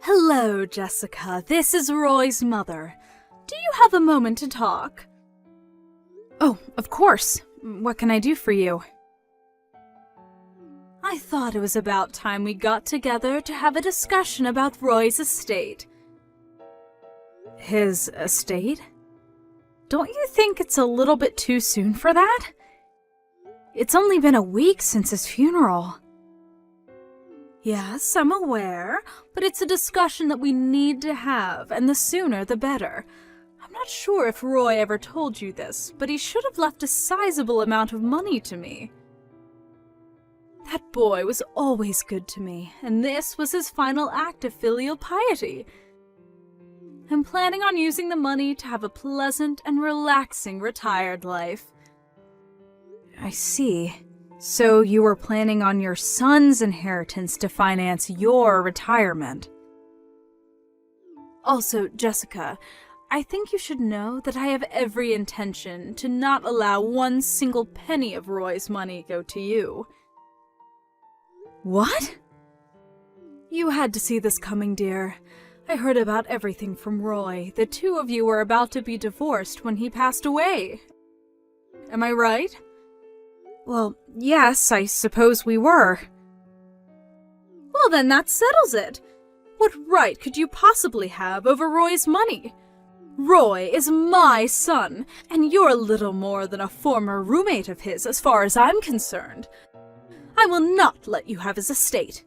Hello, Jessica. This is Roy's mother. Do you have a moment to talk? Oh, of course. What can I do for you? I thought it was about time we got together to have a discussion about Roy's estate. His estate? Don't you think it's a little bit too soon for that? It's only been a week since his funeral. Yes, I'm aware, but it's a discussion that we need to have, and the sooner the better. I'm not sure if Roy ever told you this, but he should have left a sizable amount of money to me. That boy was always good to me, and this was his final act of filial piety. I'm planning on using the money to have a pleasant and relaxing retired life. I see. So you were planning on your son's inheritance to finance your retirement. Also, Jessica, I think you should know that I have every intention to not allow one single penny of Roy's money go to you. What? You had to see this coming, dear. I heard about everything from Roy. The two of you were about to be divorced when he passed away. Am I right? Well, yes, I suppose we were. Well, then that settles it. What right could you possibly have over Roy's money? Roy is my son, and you're little more than a former roommate of his as far as I'm concerned. I will not let you have his estate.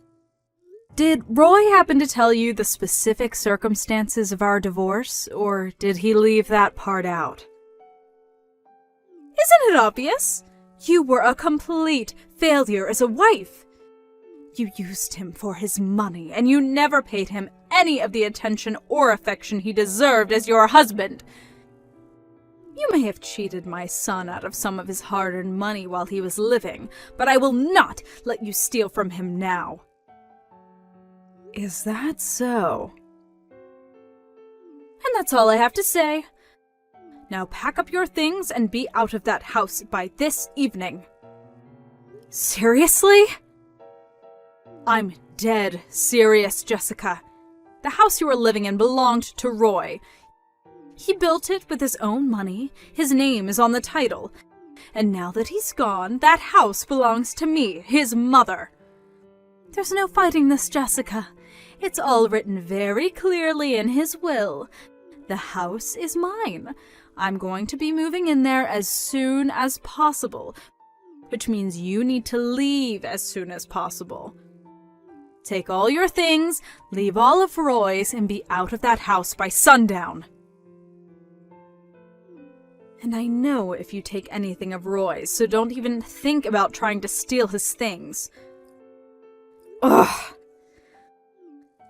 Did Roy happen to tell you the specific circumstances of our divorce, or did he leave that part out? Isn't it obvious? You were a complete failure as a wife. You used him for his money, and you never paid him any of the attention or affection he deserved as your husband. You may have cheated my son out of some of his hard-earned money while he was living, but I will not let you steal from him now. Is that so? And that's all I have to say. Now pack up your things and be out of that house by this evening. Seriously? I'm dead serious, Jessica. The house you are living in belonged to Roy. He built it with his own money, his name is on the title, and now that he's gone, that house belongs to me, his mother. There's no fighting this, Jessica. It's all written very clearly in his will. The house is mine. I'm going to be moving in there as soon as possible, which means you need to leave as soon as possible. Take all your things, leave all of Roy's, and be out of that house by sundown. And I know if you take anything of Roy's, so don't even think about trying to steal his things. Ugh!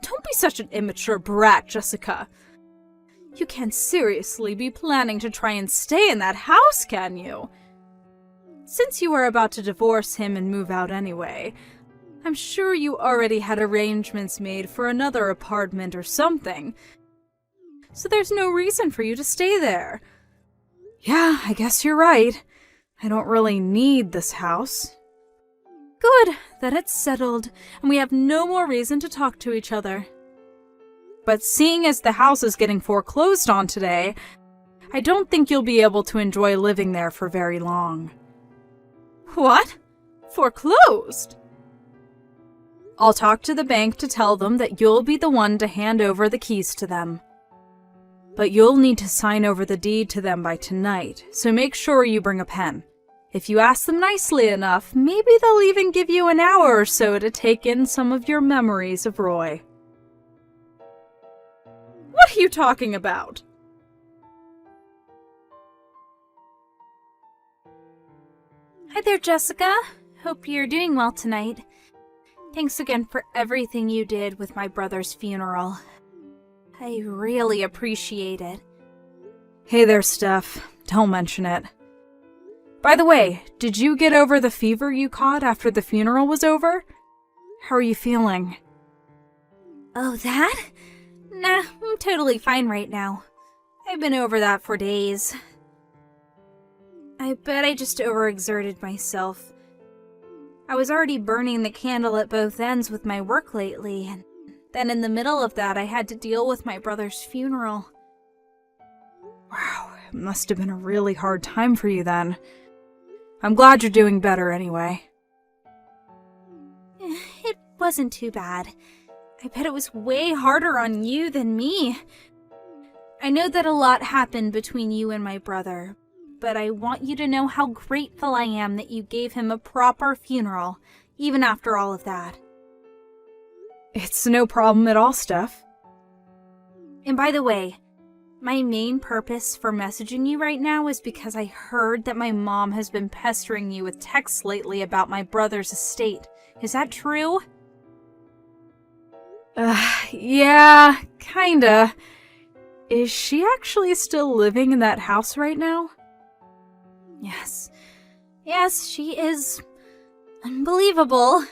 Don't be such an immature brat, Jessica. You can't seriously be planning to try and stay in that house, can you? Since you were about to divorce him and move out anyway, I'm sure you already had arrangements made for another apartment or something. So there's no reason for you to stay there. Yeah, I guess you're right. I don't really need this house. Good, then it's settled, and we have no more reason to talk to each other. But seeing as the house is getting foreclosed on today, I don't think you'll be able to enjoy living there for very long. What? Foreclosed? I'll talk to the bank to tell them that you'll be the one to hand over the keys to them. But you'll need to sign over the deed to them by tonight, so make sure you bring a pen. If you ask them nicely enough, maybe they'll even give you an hour or so to take in some of your memories of Roy. What are you talking about? Hi there, Jessica. Hope you're doing well tonight. Thanks again for everything you did with my brother's funeral. I really appreciate it. Hey there, Steph. Don't mention it. By the way, did you get over the fever you caught after the funeral was over? How are you feeling? Oh, that? Nah, I'm totally fine right now. I've been over that for days. I bet I just overexerted myself. I was already burning the candle at both ends with my work lately, and Then in the middle of that, I had to deal with my brother's funeral. Wow, it must have been a really hard time for you then. I'm glad you're doing better anyway. It wasn't too bad. I bet it was way harder on you than me. I know that a lot happened between you and my brother, but I want you to know how grateful I am that you gave him a proper funeral, even after all of that. It's no problem at all, Steph. And by the way, my main purpose for messaging you right now is because I heard that my mom has been pestering you with texts lately about my brother's estate. Is that true? Yeah, kinda. Is she actually still living in that house right now? Yes. Yes, she is. Unbelievable.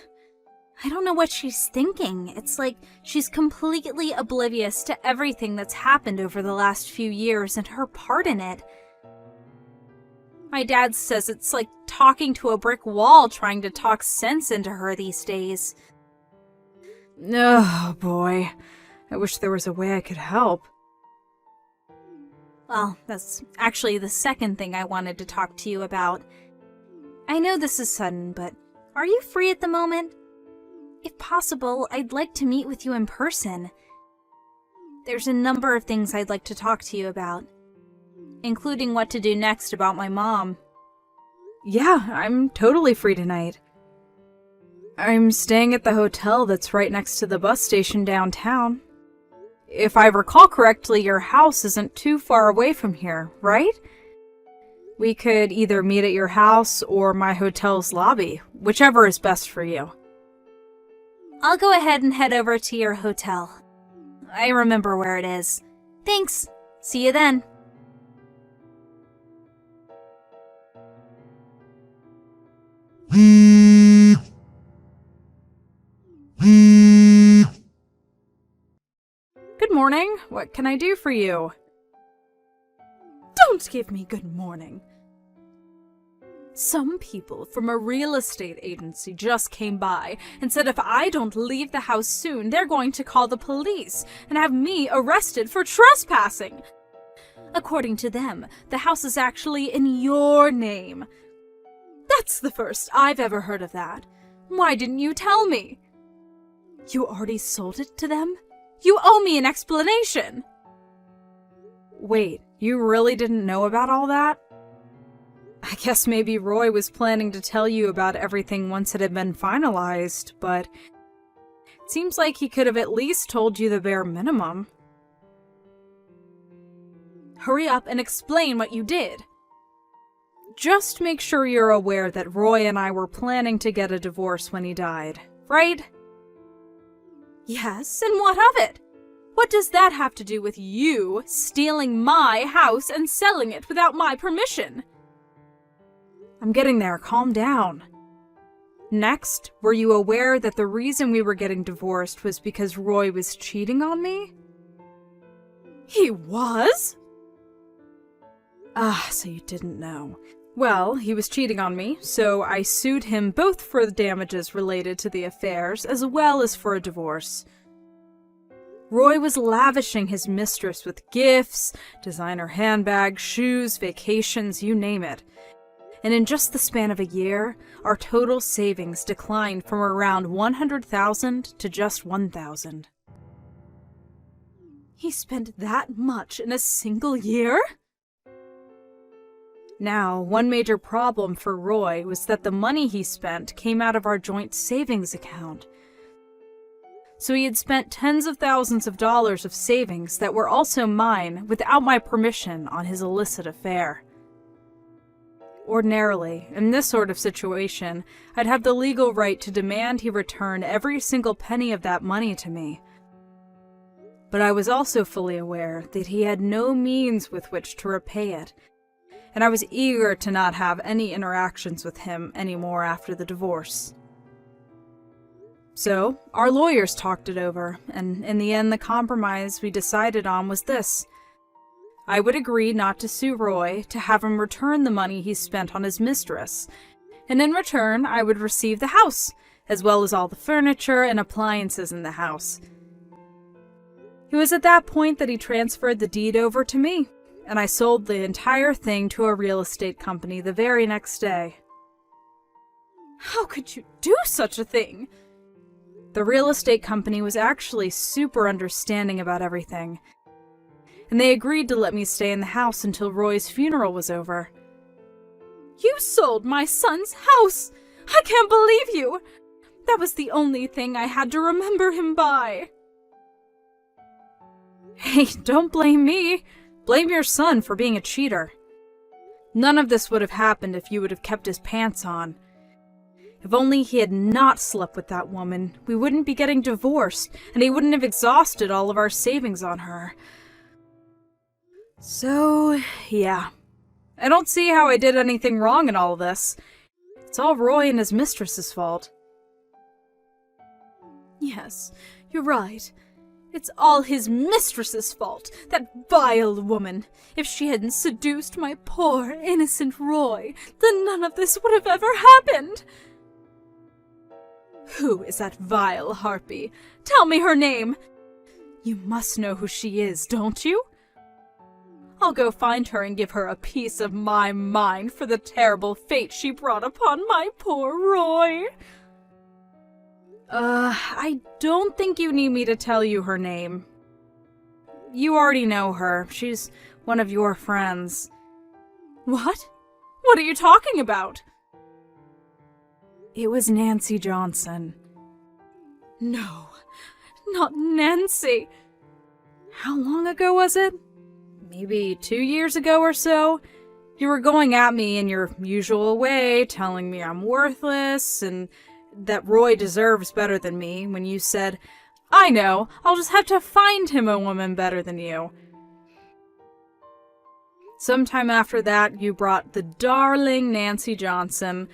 I don't know what she's thinking. It's like she's completely oblivious to everything that's happened over the last few years and her part in it. My dad says it's like talking to a brick wall trying to talk sense into her these days. Oh boy, I wish there was a way I could help. Well, that's actually the second thing I wanted to talk to you about. I know this is sudden, but are you free at the moment? If possible, I'd like to meet with you in person. There's a number of things I'd like to talk to you about, including what to do next about my mom. Yeah, I'm totally free tonight. I'm staying at the hotel that's right next to the bus station downtown. If I recall correctly, your house isn't too far away from here, right? We could either meet at your house or my hotel's lobby, whichever is best for you. I'll go ahead and head over to your hotel. I remember where it is. Thanks. See you then. Good morning. What can I do for you? Don't give me good morning. Some people from a real estate agency just came by and said if I don't leave the house soon, they're going to call the police and have me arrested for trespassing. According to them, the house is actually in your name. That's the first I've ever heard of that. Why didn't you tell me? You already sold it to them? You owe me an explanation. Wait, you really didn't know about all that? I guess maybe Roy was planning to tell you about everything once it had been finalized, but it seems like he could have at least told you the bare minimum. Hurry up and explain what you did. Just make sure you're aware that Roy and I were planning to get a divorce when he died, right? Yes, and what of it? What does that have to do with you stealing my house and selling it without my permission? I'm getting there, calm down. Next, were you aware that the reason we were getting divorced was because Roy was cheating on me? He was? Ah, so you didn't know. Well, he was cheating on me, so I sued him both for the damages related to the affairs as well as for a divorce. Roy was lavishing his mistress with gifts, designer handbags, shoes, vacations, you name it. And in just the span of a year, our total savings declined from around $100,000 to just $1,000. He spent that much in a single year? Now, one major problem for Roy was that the money he spent came out of our joint savings account. So he had spent tens of thousands of dollars of savings that were also mine without my permission on his illicit affair. Ordinarily, in this sort of situation, I'd have the legal right to demand he return every single penny of that money to me. But I was also fully aware that he had no means with which to repay it, and I was eager to not have any interactions with him anymore after the divorce. So, our lawyers talked it over, and in the end the compromise we decided on was this. I would agree not to sue Roy, to have him return the money he spent on his mistress, and in return I would receive the house, as well as all the furniture and appliances in the house. It was at that point that he transferred the deed over to me, and I sold the entire thing to a real estate company the very next day. How could you do such a thing? The real estate company was actually super understanding about everything, and they agreed to let me stay in the house until Roy's funeral was over. You sold my son's house! I can't believe you! That was the only thing I had to remember him by. Hey, don't blame me. Blame your son for being a cheater. None of this would have happened if you would have kept his pants on. If only he had not slept with that woman, we wouldn't be getting divorced, and he wouldn't have exhausted all of our savings on her. So, yeah. I don't see how I did anything wrong in all of this. It's all Roy and his mistress's fault. Yes, you're right. It's all his mistress's fault, that vile woman. If she hadn't seduced my poor, innocent Roy, then none of this would have ever happened. Who is that vile harpy? Tell me her name. You must know who she is, don't you? I'll go find her and give her a piece of my mind for the terrible fate she brought upon my poor Roy. I don't think you need me to tell you her name. You already know her. She's one of your friends. What? What are you talking about? It was Nancy Johnson. No, not Nancy. How long ago was it? Maybe 2 years ago or so? You were going at me in your usual way, telling me I'm worthless and that Roy deserves better than me, when you said, I know, I'll just have to find him a woman better than you. Sometime after that, you brought the darling Nancy Johnson,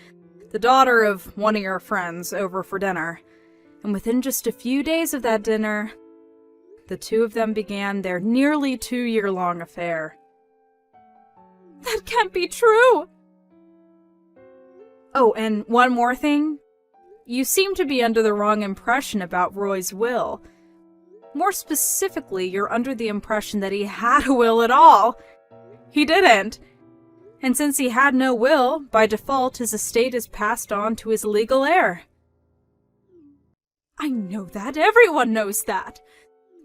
the daughter of one of your friends, over for dinner. And within just a few days of that dinner, the two of them began their nearly 2-year-long affair. That can't be true! Oh, and one more thing. You seem to be under the wrong impression about Roy's will. More specifically, you're under the impression that he had a will at all. He didn't. And since he had no will, by default his estate is passed on to his legal heir. I know that. Everyone knows that.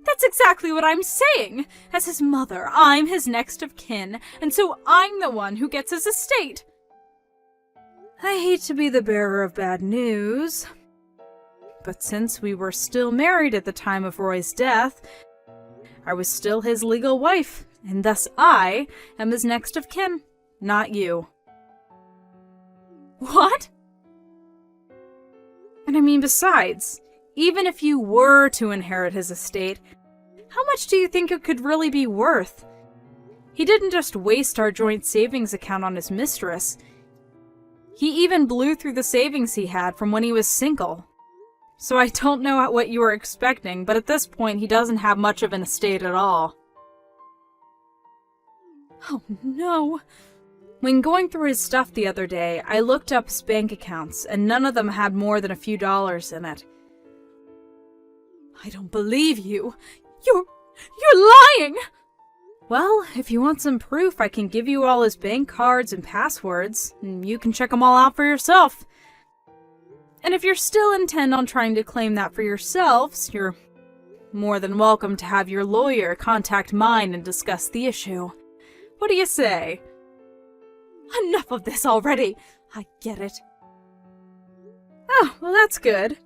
That's exactly what I'm saying. As his mother, I'm his next of kin, and so I'm the one who gets his estate. I hate to be the bearer of bad news, but since we were still married at the time of Roy's death, I was still his legal wife, and thus I am his next of kin, not you. What? And I mean, besides, even if you were to inherit his estate, how much do you think it could really be worth? He didn't just waste our joint savings account on his mistress. He even blew through the savings he had from when he was single. So I don't know what you were expecting, but at this point he doesn't have much of an estate at all. Oh no. When going through his stuff the other day, I looked up his bank accounts, and none of them had more than a few dollars in it. I don't believe you. You're lying! Well, if you want some proof, I can give you all his bank cards and passwords, and you can check them all out for yourself. And if you're still intent on trying to claim that for yourselves, you're more than welcome to have your lawyer contact mine and discuss the issue. What do you say? Enough of this already! I get it. Oh, well that's good.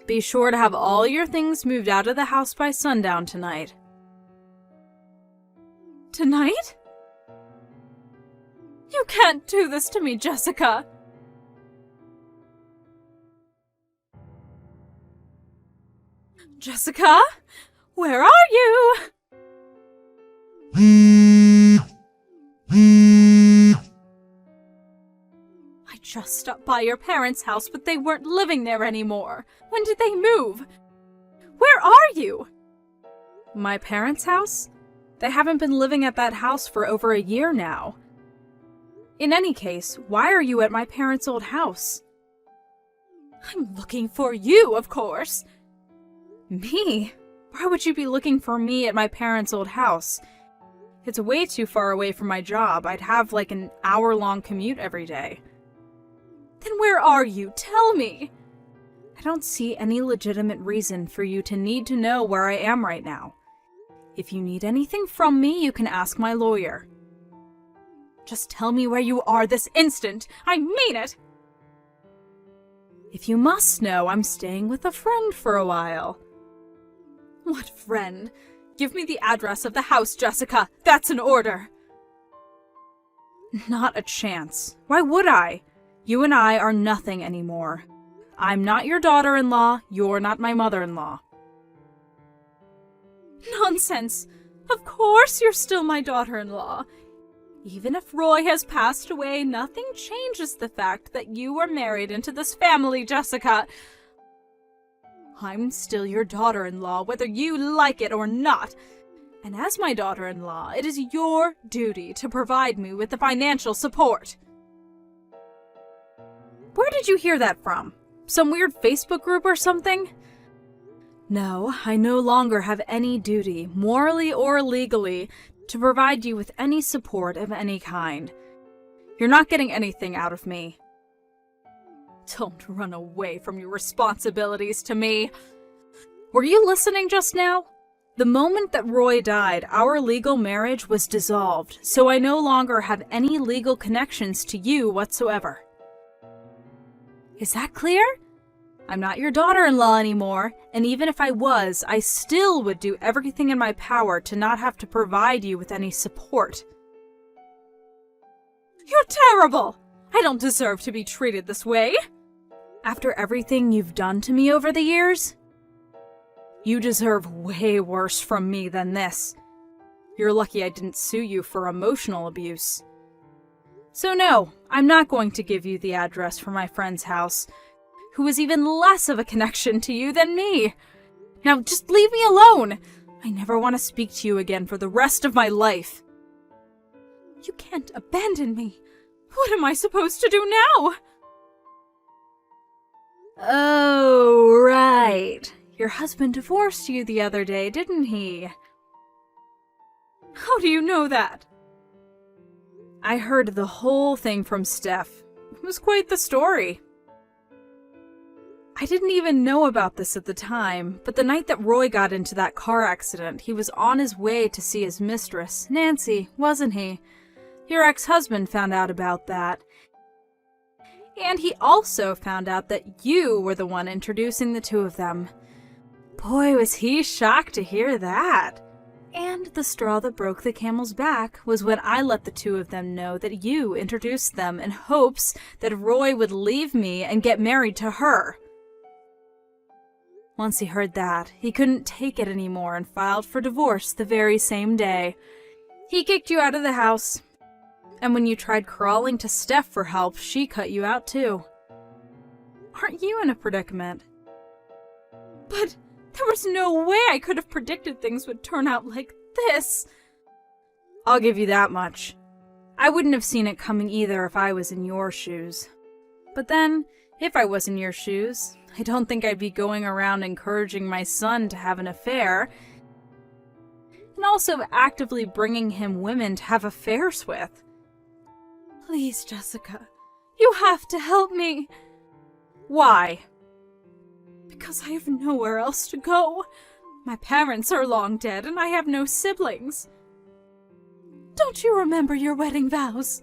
Be sure to have all your things moved out of the house by sundown tonight. Tonight? You can't do this to me, Jessica! Jessica? Where are you? I just stopped by your parents' house, but they weren't living there anymore. When did they move? Where are you? My parents' house? They haven't been living at that house for over a year now. In any case, why are you at my parents' old house? I'm looking for you, of course. Me? Why would you be looking for me at my parents' old house? It's way too far away from my job. I'd have like an hour-long commute every day. Then where are you? Tell me! I don't see any legitimate reason for you to need to know where I am right now. If you need anything from me, you can ask my lawyer. Just tell me where you are this instant! I mean it! If you must know, I'm staying with a friend for a while. What friend? Give me the address of the house, Jessica. That's an order. Not a chance. Why would I? You and I are nothing anymore. I'm not your daughter-in-law. You're not my mother-in-law. Nonsense. Of course you're still my daughter-in-law. Even if Roy has passed away, nothing changes the fact that you were married into this family, Jessica. I'm still your daughter-in-law, whether you like it or not. And as my daughter-in-law, it is your duty to provide me with the financial support. Where did you hear that from? Some weird Facebook group or something? No, I no longer have any duty, morally or legally, to provide you with any support of any kind. You're not getting anything out of me. Don't run away from your responsibilities to me. Were you listening just now? The moment that Roy died, our legal marriage was dissolved, so I no longer have any legal connections to you whatsoever. Is that clear? I'm not your daughter-in-law anymore, and even if I was, I still would do everything in my power to not have to provide you with any support. You're terrible! I don't deserve to be treated this way. After everything you've done to me over the years, you deserve way worse from me than this. You're lucky I didn't sue you for emotional abuse. So no, I'm not going to give you the address for my friend's house, who is even less of a connection to you than me. Now just leave me alone. I never want to speak to you again for the rest of my life. You can't abandon me. What am I supposed to do now? Oh, right. Your husband divorced you the other day, didn't he? How do you know that? I heard the whole thing from Steph. It was quite the story. I didn't even know about this at the time, but the night that Roy got into that car accident, he was on his way to see his mistress, Nancy, wasn't he? Your ex-husband found out about that. And he also found out that you were the one introducing the two of them. Boy, was he shocked to hear that. And the straw that broke the camel's back was when I let the two of them know that you introduced them in hopes that Roy would leave me and get married to her. Once he heard that, he couldn't take it anymore and filed for divorce the very same day. He kicked you out of the house. And when you tried crawling to Steph for help, she cut you out too. Aren't you in a predicament? But there was no way I could have predicted things would turn out like this. I'll give you that much. I wouldn't have seen it coming either if I was in your shoes. But then, if I was in your shoes, I don't think I'd be going around encouraging my son to have an affair, and also actively bringing him women to have affairs with. Please, Jessica, you have to help me. Why? Because I have nowhere else to go. My parents are long dead, and I have no siblings. Don't you remember your wedding vows?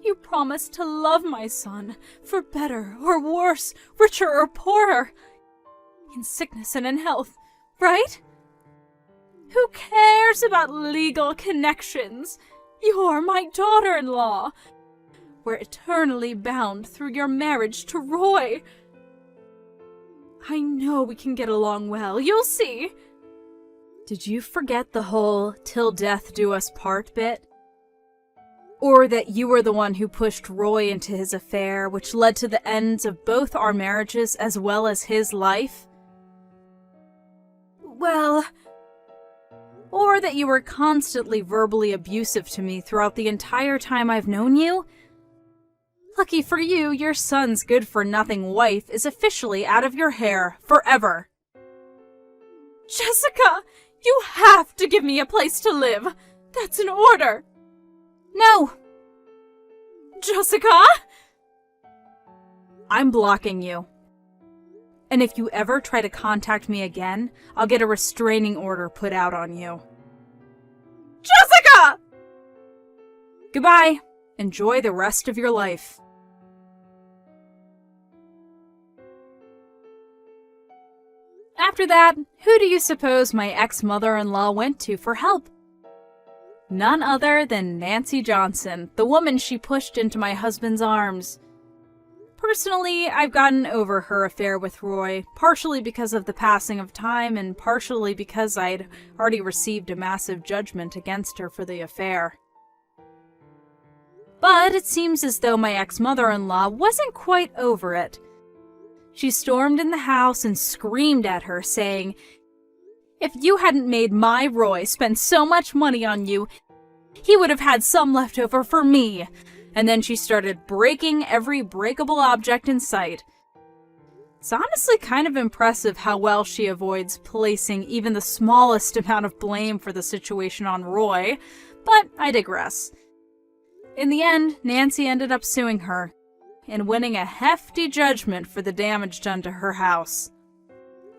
You promised to love my son, for better or worse, richer or poorer, in sickness and in health, right? Who cares about legal connections? You're my daughter-in-law. We're eternally bound through your marriage to Roy. I know we can get along well, you'll see. Did you forget the whole "till death do us part" bit? Or that you were the one who pushed Roy into his affair, which led to the ends of both our marriages as well as his life? Well, or that you were constantly verbally abusive to me throughout the entire time I've known you? Lucky for you, your son's good-for-nothing wife is officially out of your hair forever. Jessica, you have to give me a place to live. That's an order. No. Jessica? I'm blocking you. And if you ever try to contact me again, I'll get a restraining order put out on you. Jessica! Goodbye. Enjoy the rest of your life. After that, who do you suppose my ex-mother-in-law went to for help? None other than Nancy Johnson, the woman she pushed into my husband's arms. Personally, I've gotten over her affair with Roy, partially because of the passing of time and partially because I'd already received a massive judgment against her for the affair. But it seems as though my ex-mother-in-law wasn't quite over it. She stormed in the house and screamed at her, saying, "If you hadn't made my Roy spend so much money on you, he would have had some left over for me." And then she started breaking every breakable object in sight. It's honestly kind of impressive how well she avoids placing even the smallest amount of blame for the situation on Roy, but I digress. In the end, Nancy ended up suing her and winning a hefty judgment for the damage done to her house.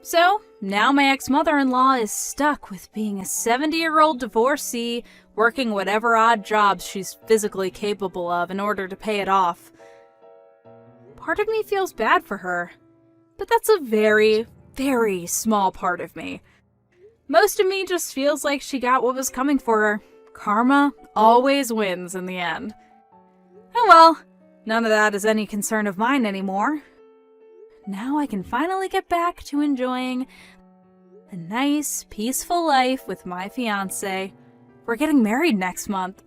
So, now my ex-mother-in-law is stuck with being a 70-year-old divorcee, working whatever odd jobs she's physically capable of in order to pay it off. Part of me feels bad for her, but that's a very, very small part of me. Most of me just feels like she got what was coming for her. Karma always wins in the end. Oh well, none of that is any concern of mine anymore. Now I can finally get back to enjoying a nice, peaceful life with my fiancé. We're getting married next month.